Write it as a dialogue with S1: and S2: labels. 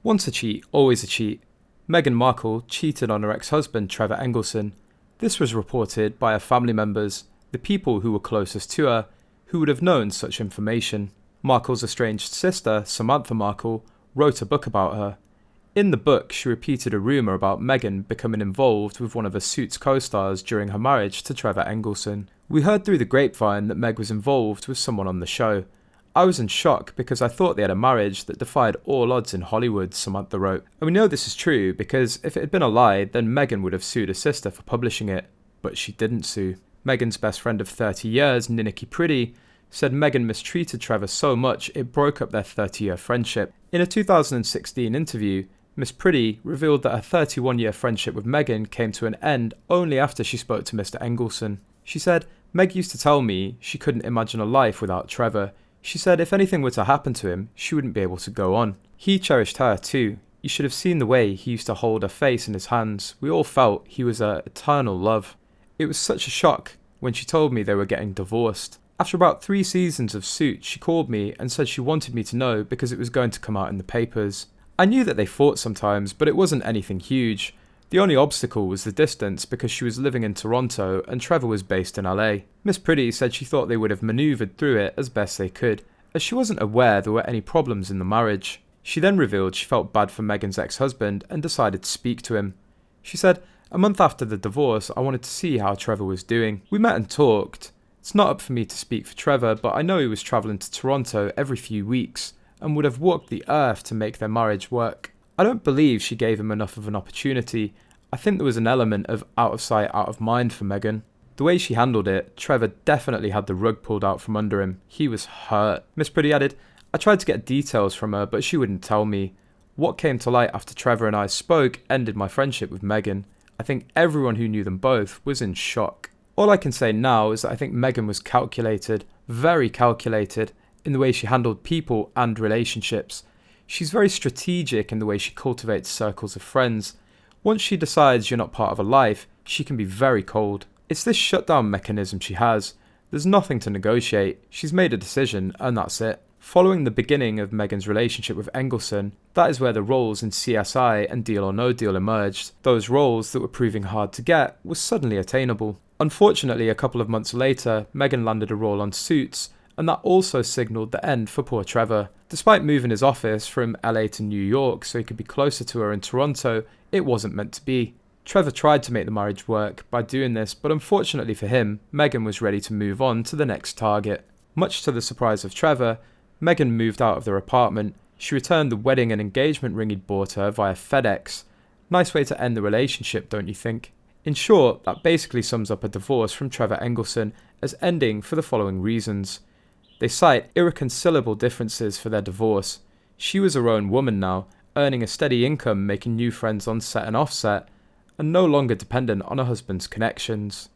S1: Once a cheat, always a cheat. Meghan Markle cheated on her ex-husband Trevor Engelson. This was reported by her family members, the people who were closest to her, who would have known such information. Markle's estranged sister, Samantha Markle, wrote a book about her. In the book, she repeated a rumour about Meghan becoming involved with one of her Suits co-stars during her marriage to Trevor Engelson. We heard through the grapevine that Meg was involved with someone on the show. I was in shock because I thought they had a marriage that defied all odds in Hollywood, Samantha wrote. And we know this is true because if it had been a lie, then Meghan would have sued her sister for publishing it. But she didn't sue. Meghan's best friend of 30 years, Niniki Pretty, said Meghan mistreated Trevor so much it broke up their 30-year friendship. In a 2016 interview, Miss Pretty revealed that her 31-year friendship with Meghan came to an end only after she spoke to Mr. Engelson. She said, "Meg used to tell me she couldn't imagine a life without Trevor. She said if anything were to happen to him, she wouldn't be able to go on. He cherished her too. You should have seen the way he used to hold her face in his hands. We all felt he was her eternal love." It was such a shock when she told me they were getting divorced. After about 3 seasons of Suits, she called me and said she wanted me to know because it was going to come out in the papers. I knew that they fought sometimes, but it wasn't anything huge. The only obstacle was the distance because she was living in Toronto and Trevor was based in LA. Miss Pretty said she thought they would have manoeuvred through it as best they could, as she wasn't aware there were any problems in the marriage. She then revealed she felt bad for Meghan's ex-husband and decided to speak to him. She said, "A month after the divorce, I wanted to see how Trevor was doing. We met and talked. It's not up for me to speak for Trevor, but I know he was travelling to Toronto every few weeks and would have walked the earth to make their marriage work. I don't believe she gave him enough of an opportunity. I think there was an element of out of sight, out of mind for Meghan. The way she handled it, Trevor definitely had the rug pulled out from under him. He was hurt." Miss Pretty added, "I tried to get details from her, but she wouldn't tell me. What came to light after Trevor and I spoke ended my friendship with Meghan. I think everyone who knew them both was in shock." All I can say now is that I think Meghan was calculated, very calculated, in the way she handled people and relationships. She's very strategic in the way she cultivates circles of friends. Once she decides you're not part of her life, she can be very cold. It's this shutdown mechanism she has. There's nothing to negotiate. She's made a decision, and that's it. Following the beginning of Meghan's relationship with Engelson, that is where the roles in CSI and Deal or No Deal emerged. Those roles that were proving hard to get were suddenly attainable. Unfortunately, a couple of months later, Meghan landed a role on Suits, and that also signalled the end for poor Trevor. Despite moving his office from LA to New York so he could be closer to her in Toronto, it wasn't meant to be. Trevor tried to make the marriage work by doing this, but unfortunately for him, Meghan was ready to move on to the next target. Much to the surprise of Trevor, Meghan moved out of their apartment. She returned the wedding and engagement ring he'd bought her via FedEx. Nice way to end the relationship, don't you think? In short, that basically sums up a divorce from Trevor Engelson as ending for the following reasons. They cite irreconcilable differences for their divorce. She was her own woman now, earning a steady income, making new friends on set and off set, and no longer dependent on her husband's connections.